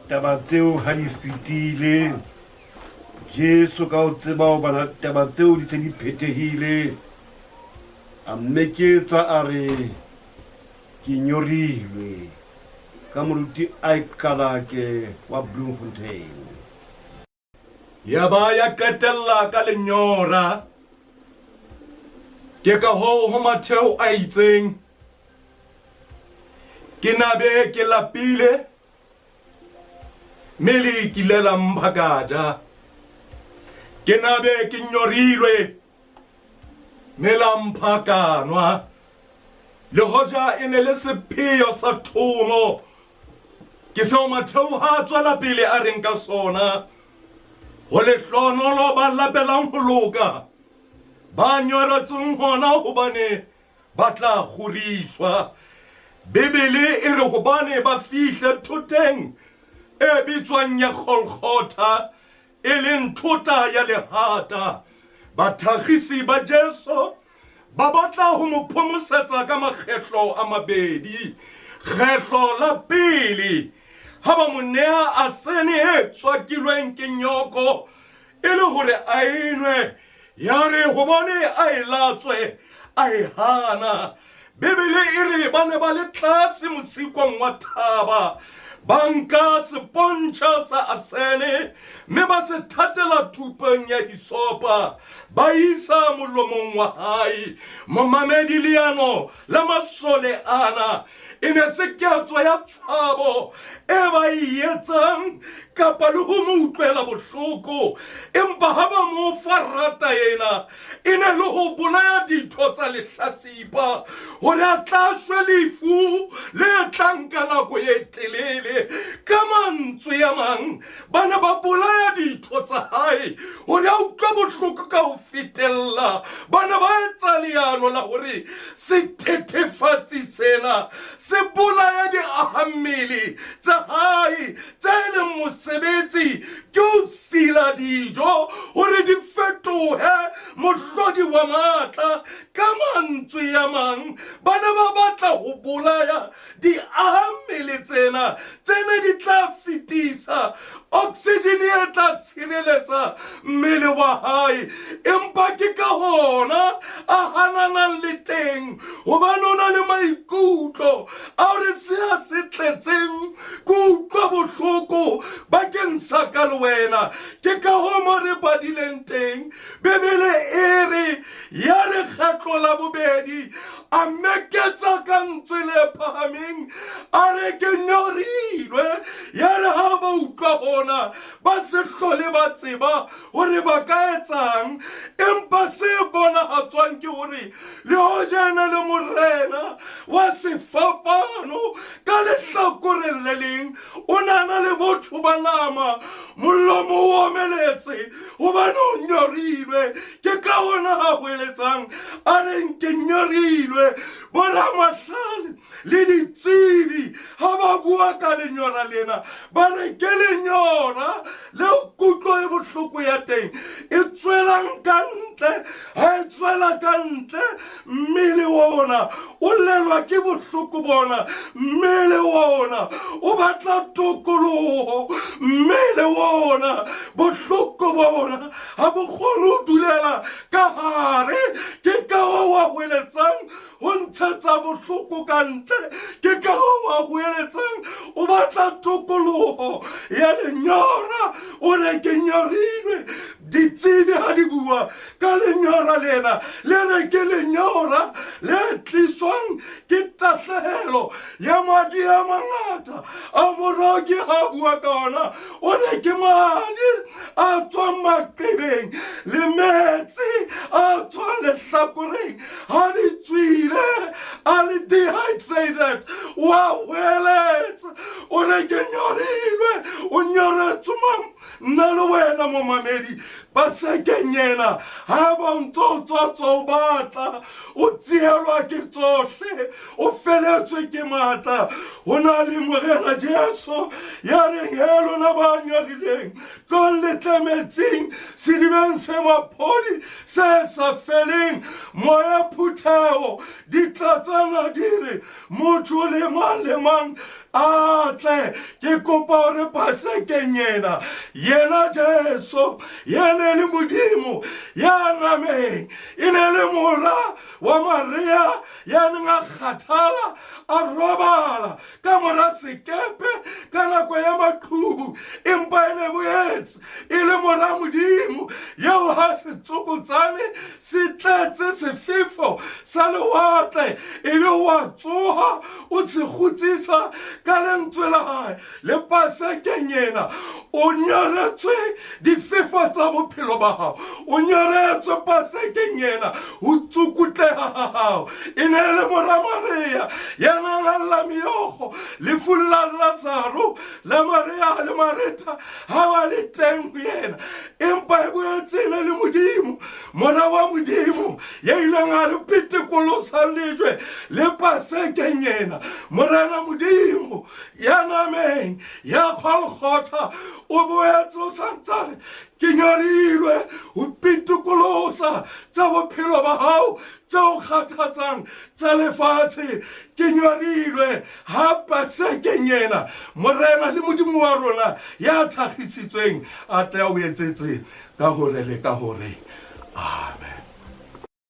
taba tseo ha di fetile Jesu ka o tseba ho bana taba tseo di se di phethehile a mmeketsa a re ke nyorilwe ka Moruti Kalake wa Bloemfontein ya ba ya qetella ka lenyora ke ka ho Matheo a itseng ke nabe ke lapile mele ke lela mphakaja ke nabe ke nyorilwe mela mphakanwa le hoja ene le sepheo sa thomo ke seo Matheo ha tswela pele a reng ka sona ho le hlonolo ba lapelang ho loka ba nyoratseng hona hobane ba tla khuriswa Bibele e re hobane ba fihle thoteng e bitswang ya Golgotha e leng thota ya lehata bathagisi ba Jesu ba batla ho mo phomosetsa ka makgetlo a mabedi kgetlo la pele ha ba mo nea a sene e tswakilweng ke nyoko e le hore a enwe ya re hobane a e latswe a e hana Bibele e re ba ne ba le tlase mosikong wa thaba banka sepontšha sa asene mme ba se thatela thupeng ya hisopa ba isa molomong wa hae momamedi leano la masole ana e ne se ketso ya tshwabo e ba e etsang kapa le ho mo utlwela bohloko empa ha ba mo fa rata ena e ne le ho bolaya ditho tsa lehlasipa hore a tla shwe lefu le tlanka nako e telele ka mantswe a mang bana ba bolaya ditho tsa hae hore a utlwa bohloko ka ho fetella bana ba etsa leano la hore sethethefatsi sena se bolaya diahammele tsa hae tse leng mosebetsi ke ho sila dijo hore di fetohe mohlodi wa matla ka mantswe a mang bana ba batla ho bolaya diahammele tsena di tla fetisa oxygen e tla tshireletsa mmele wa hae empa ke ka hona a hananang le teng hobane o na le maikutlo a hore se tletseng ke utlwa bohloko bakeng sa ka le wena ke ka ho mo re badileng teng Bibele e re ya lekgetlo la bobedi a meketsa ka ntswe le phahameng a re ke nyorilwe ya re ha ba utlwa bona ba se hlole ba tseba hore ba ka etsang empa se bonahatswang ke hore le hojana le morena wa sefapano ka lehlakoreng le leng o nana le botho ba nama molomo o omeletse hobane o nyorilwe ke ka hona ha boeletsang a reng ke nyorilwe boramahlale le ditsebi ha ba bua ka lenyora lena ba re ke lenyora le kutlo e bohloko ya teng e tswelang ka ntle ha e tswela ka ntle mmele wona o lelwa ke bohloko bona mmele wona o batla tokoloho mmele wona bohloko bona ha bo kgone ho dulela ka hare ke ka wa boeletsang ho ntshetsa bohloko ka ntle ke ka wa boeletsang o batla tokoloho ya lenyora o re ke nyorilwe ditsebi ha di bua ka lenyora lena le re ke lenyora le tliswang ke tahlehelo ya madi a mangata a moroki ha bua ka ona o re ke madi a tswang maqebeng le metsi a tswang lehlakoreng ha di tswile a le dehydrated wa hweletsa o re ke nyorilwe o nyoretswe mang nna le wena momamedi ba sekenyena ha ba ntso tswa batla o tsielwa ke tsohle o feletswe ke matla ho na le morena Jesu ya reng helo na ba nyorileng tlo le tlemetseng sedibeng se maphodi se sa feleng moya phutheo di tlatsana dire motho le mang atle ke kopa hore Pasekeng ena yena Jesu yena le Modimo ya nameng ene le mora wa Maria ya nga kgathala a robala ka mora sekepe ka nako ya maqhubu empa ene boetse ile mora Modimo yeo ha se tsokotsane se tletse sefefo sa lewatle ebe wa tsoha o se kgutsisa ka lentswe la hae le Pasekeng ena o nyaretswe difefo tsa bophelo ba hao o nyaretswe Pasekeng ena ho tsukutleha ha hao ene le mora Maria ya ngalla miogo le fulla Lazaro la Maria le Marita ha wa le teng yena empa e boetse ene le Modimo mora wa Modimo ya ile ngare pitikolosa lejwe le Pasekeng ena morena Modimo ya nameng ya Golgotha o boetse o santsane ke nyorilwe ho pitikolosa tsa bophelo ba hao tseo kgathatsang tsa lefatshe ke nyorilwe ha Pasekeng ena morena le Modimo wa rona ya thagisitsweng a tle o etsetse ka hore le ka hore amen.